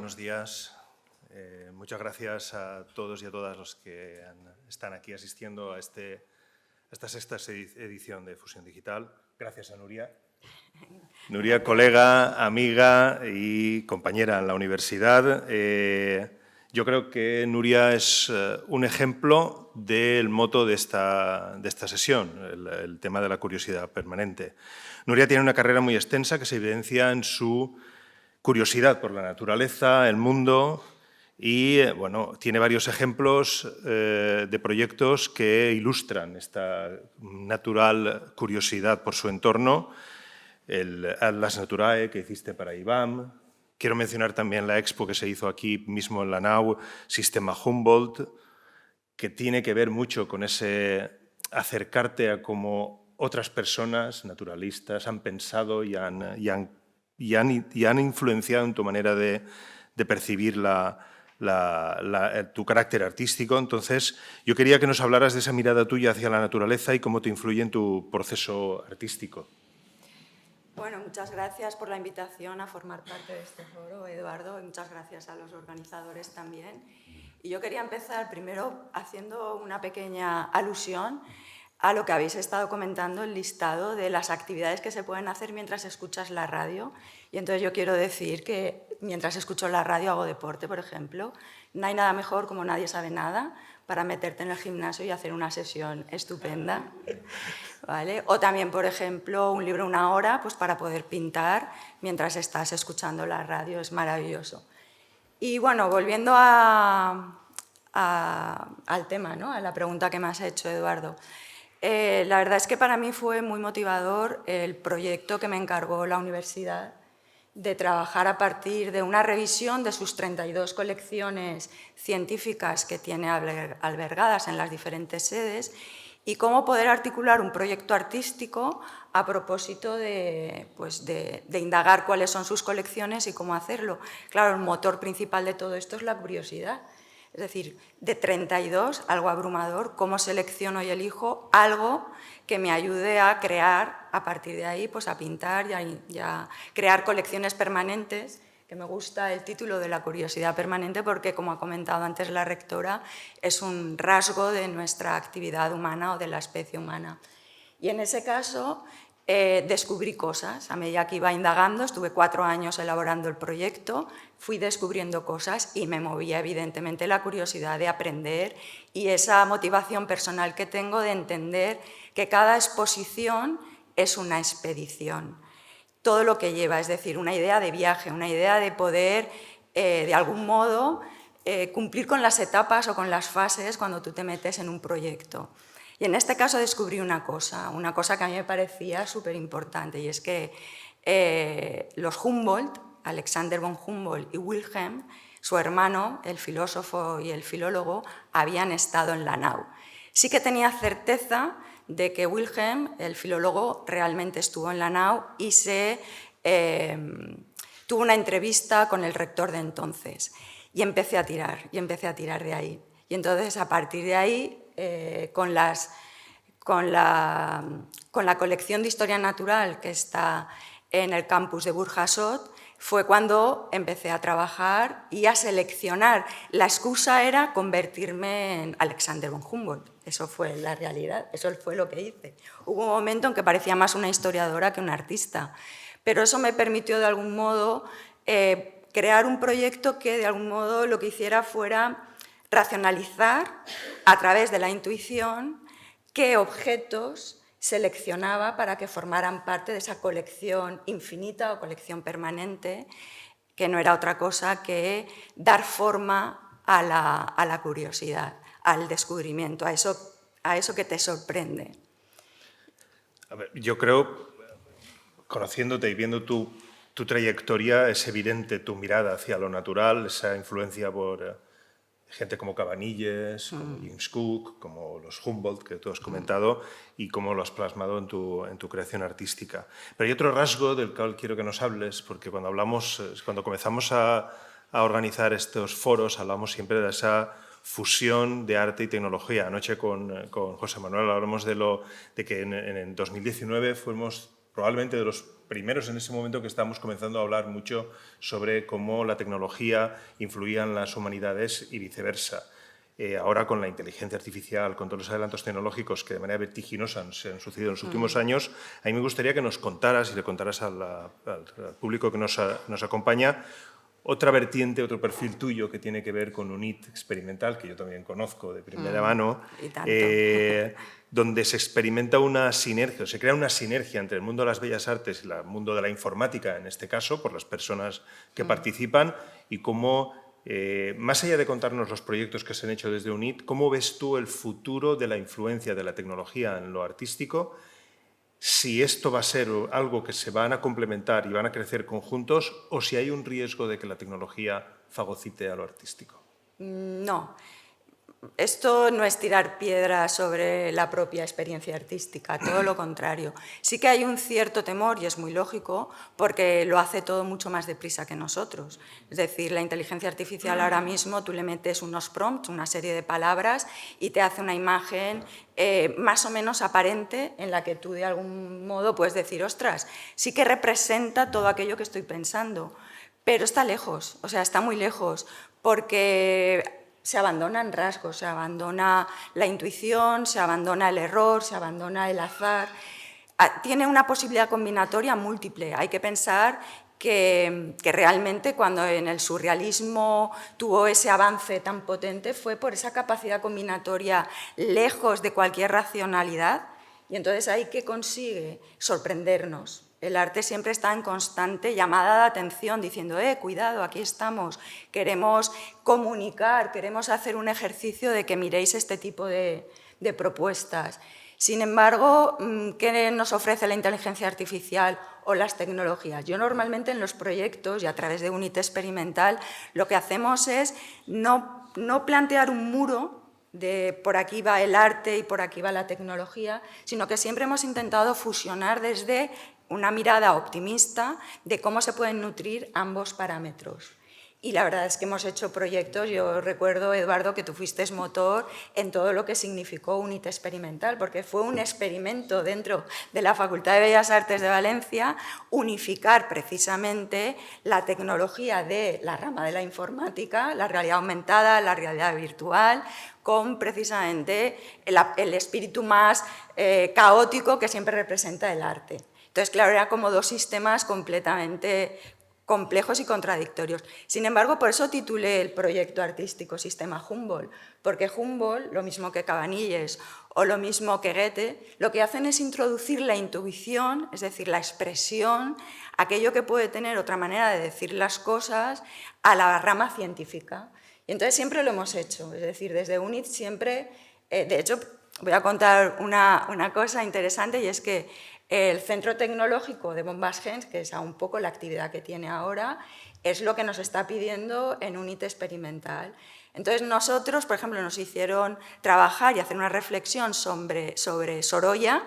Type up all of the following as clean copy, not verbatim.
buenos días. Muchas gracias a todos y a todas los que están aquí asistiendo a esta sexta edición de Fusión Digital. Gracias a Nuria. Nuria, colega, amiga y compañera en la universidad. Yo creo que Nuria es un ejemplo del moto de esta sesión, el tema de la curiosidad permanente. Nuria tiene una carrera muy extensa que se evidencia en su curiosidad por la naturaleza, el mundo y bueno, tiene varios ejemplos de proyectos que ilustran esta natural curiosidad por su entorno. El Atlas Naturae que hiciste para IBAM. Quiero mencionar también la expo que se hizo aquí mismo en la NAU, Sistema Humboldt, que tiene que ver mucho con ese acercarte a cómo otras personas naturalistas han pensado y han influenciado en tu manera de percibir tu carácter artístico. Entonces, yo quería que nos hablaras de esa mirada tuya hacia la naturaleza y cómo te influye en tu proceso artístico. Bueno, muchas gracias por la invitación a formar parte de este foro, Eduardo, y muchas gracias a los organizadores también. Y yo quería empezar primero haciendo una pequeña alusión a lo que habéis estado comentando, el listado de las actividades que se pueden hacer mientras escuchas la radio. Y entonces yo quiero decir que mientras escucho la radio hago deporte, por ejemplo. No hay nada mejor como Nadie sabe nada para meterte en el gimnasio y hacer una sesión estupenda. ¿Vale? O también, por ejemplo, un libro una hora pues para poder pintar mientras estás escuchando la radio. Es maravilloso. Y bueno, volviendo al tema, ¿no? A la pregunta que me has hecho, Eduardo. La verdad es que para mí fue muy motivador el proyecto que me encargó la universidad de trabajar a partir de una revisión de sus 32 colecciones científicas que tiene albergadas en las diferentes sedes y cómo poder articular un proyecto artístico a propósito de indagar cuáles son sus colecciones y cómo hacerlo. Claro, el motor principal de todo esto es la curiosidad. Es decir, de 32, algo abrumador, cómo selecciono y elijo algo que me ayude a crear, a partir de ahí, pues a pintar y a crear colecciones permanentes, que me gusta el título de la curiosidad permanente porque, como ha comentado antes la rectora, es un rasgo de nuestra actividad humana o de la especie humana. Y en ese caso descubrí cosas. A medida que iba indagando, estuve 4 años elaborando el proyecto, fui descubriendo cosas y me movía evidentemente la curiosidad de aprender y esa motivación personal que tengo de entender que cada exposición es una expedición. Todo lo que lleva, es decir, una idea de viaje, una idea de poder, de algún modo, cumplir con las etapas o con las fases cuando tú te metes en un proyecto. Y en este caso descubrí una cosa que a mí me parecía súper importante, y es que los Humboldt, Alexander von Humboldt y Wilhelm, su hermano, el filósofo y el filólogo, habían estado en la NAU. Sí que tenía certeza de que Wilhelm, el filólogo, realmente estuvo en la NAU y tuvo una entrevista con el rector de entonces. Y empecé a tirar de ahí. Y entonces, a partir de ahí, con la colección de historia natural que está en el campus de Burjasot, fue cuando empecé a trabajar y a seleccionar. La excusa era convertirme en Alexander von Humboldt. Eso fue la realidad, eso fue lo que hice. Hubo un momento en que parecía más una historiadora que una artista, pero eso me permitió de algún modo crear un proyecto que de algún modo lo que hiciera fuera racionalizar a través de la intuición qué objetos seleccionaba para que formaran parte de esa colección infinita o colección permanente, que no era otra cosa que dar forma a la curiosidad, al descubrimiento, a eso que te sorprende. A ver, yo creo, conociéndote y viendo tu trayectoria, es evidente tu mirada hacia lo natural, esa influencia por gente como Cabanilles, como James Cook, como los Humboldt, que tú has comentado, y cómo lo has plasmado en tu creación artística. Pero hay otro rasgo del cual quiero que nos hables, porque cuando comenzamos a organizar estos foros, hablamos siempre de esa fusión de arte y tecnología. Anoche con José Manuel hablamos de que en 2019 fuimos probablemente de los primeros en ese momento que estábamos comenzando a hablar mucho sobre cómo la tecnología influía en las humanidades y viceversa. Ahora con la inteligencia artificial, con todos los adelantos tecnológicos que de manera vertiginosa se han sucedido en los últimos años, a mí me gustaría que nos contaras y le contaras al público que nos acompaña otra vertiente, otro perfil tuyo que tiene que ver con un IT experimental, que yo también conozco de primera mano, donde se experimenta una sinergia, se crea una sinergia entre el mundo de las bellas artes y el mundo de la informática, en este caso, por las personas que participan, y cómo, más allá de contarnos los proyectos que se han hecho desde UNIT, ¿cómo ves tú el futuro de la influencia de la tecnología en lo artístico? Si esto va a ser algo que se van a complementar y van a crecer conjuntos, o si hay un riesgo de que la tecnología fagocite a lo artístico. No. Esto no es tirar piedras sobre la propia experiencia artística, todo lo contrario. Sí que hay un cierto temor, y es muy lógico, porque lo hace todo mucho más deprisa que nosotros. Es decir, la inteligencia artificial ahora mismo, tú le metes unos prompts, una serie de palabras, y te hace una imagen más o menos aparente en la que tú de algún modo puedes decir, ostras, sí que representa todo aquello que estoy pensando, pero está lejos, o sea, está muy lejos, porque se abandonan rasgos, se abandona la intuición, se abandona el error, se abandona el azar. Tiene una posibilidad combinatoria múltiple. Hay que pensar que realmente cuando en el surrealismo tuvo ese avance tan potente fue por esa capacidad combinatoria lejos de cualquier racionalidad, y entonces ahí que consigue sorprendernos. El arte siempre está en constante llamada de atención, diciendo, cuidado, aquí estamos, queremos comunicar, queremos hacer un ejercicio de que miréis este tipo de propuestas. Sin embargo, ¿qué nos ofrece la inteligencia artificial o las tecnologías? Yo normalmente en los proyectos y a través de UNIT experimental lo que hacemos es no plantear un muro de por aquí va el arte y por aquí va la tecnología, sino que siempre hemos intentado fusionar desde una mirada optimista de cómo se pueden nutrir ambos parámetros. Y la verdad es que hemos hecho proyectos, yo recuerdo, Eduardo, que tú fuiste motor en todo lo que significó UNIT experimental, porque fue un experimento dentro de la Facultad de Bellas Artes de Valencia unificar precisamente la tecnología de la rama de la informática, la realidad aumentada, la realidad virtual, con precisamente el espíritu más caótico que siempre representa el arte. Entonces, claro, eran como dos sistemas completamente complejos y contradictorios. Sin embargo, por eso titulé el proyecto artístico Sistema Humboldt, porque Humboldt, lo mismo que Cabanilles o lo mismo que Goethe, lo que hacen es introducir la intuición, es decir, la expresión, aquello que puede tener otra manera de decir las cosas, a la rama científica. Y entonces siempre lo hemos hecho, es decir, desde UNIT siempre, de hecho, voy a contar una cosa interesante, y es que el Centro Tecnológico de Bombas-Gens, que es un poco la actividad que tiene ahora, es lo que nos está pidiendo en UNIT experimental. Entonces nosotros, por ejemplo, nos hicieron trabajar y hacer una reflexión sobre Sorolla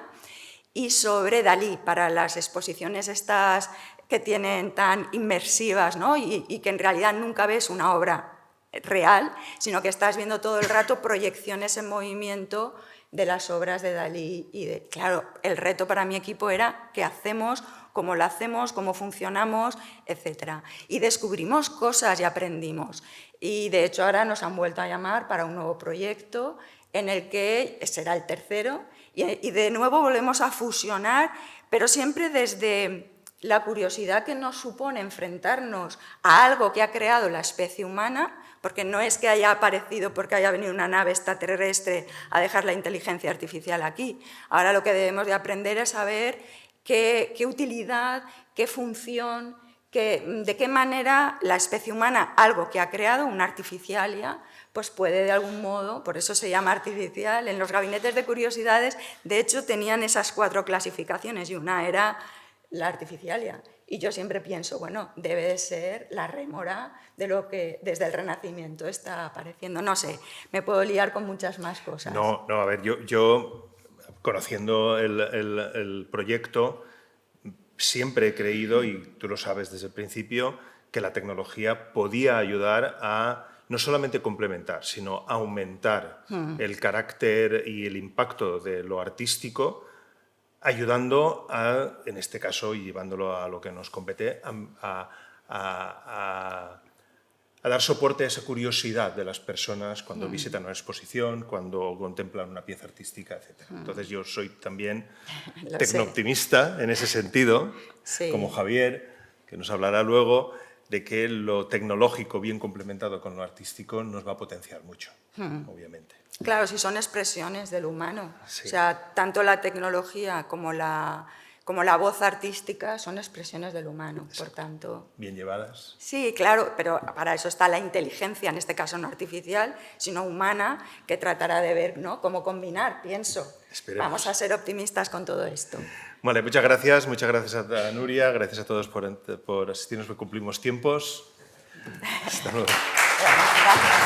y sobre Dalí para las exposiciones estas que tienen tan inmersivas, ¿no? y que en realidad nunca ves una obra real, sino que estás viendo todo el rato proyecciones en movimiento de las obras de Dalí. Claro, el reto para mi equipo era qué hacemos, cómo lo hacemos, cómo funcionamos, etc. Y descubrimos cosas y aprendimos. Y de hecho ahora nos han vuelto a llamar para un nuevo proyecto en el que será el tercero, y de nuevo volvemos a fusionar, pero siempre desde la curiosidad que nos supone enfrentarnos a algo que ha creado la especie humana, porque no es que haya aparecido porque haya venido una nave extraterrestre a dejar la inteligencia artificial aquí. Ahora lo que debemos de aprender es saber qué utilidad, qué función, de qué manera la especie humana, algo que ha creado, una artificialia, pues puede de algún modo, por eso se llama artificial. En los gabinetes de curiosidades, de hecho, tenían esas 4 clasificaciones y una era la artificialia. Y yo siempre pienso, bueno, debe de ser la rémora de lo que desde el Renacimiento está apareciendo. No sé, me puedo liar con muchas más cosas. No, a ver, yo conociendo el proyecto, siempre he creído, y tú lo sabes desde el principio, que la tecnología podía ayudar a no solamente complementar, sino aumentar el carácter y el impacto de lo artístico, ayudando en este caso, y llevándolo a lo que nos compete, a dar soporte a esa curiosidad de las personas cuando visitan una exposición, cuando contemplan una pieza artística, etc. Entonces yo soy también tecnooptimista en ese sentido, como Javier, que nos hablará luego, de que lo tecnológico bien complementado con lo artístico nos va a potenciar mucho, obviamente. Claro, si son expresiones del humano. Sí. O sea, tanto la tecnología como la voz artística son expresiones del humano, por tanto... Bien llevadas. Sí, claro, pero para eso está la inteligencia, en este caso no artificial, sino humana, que tratará de ver, ¿no?, cómo combinar, pienso. Esperemos. Vamos a ser optimistas con todo esto. Vale, muchas gracias a Nuria, gracias a todos por asistirnos, porque cumplimos tiempos. Hasta luego. Gracias.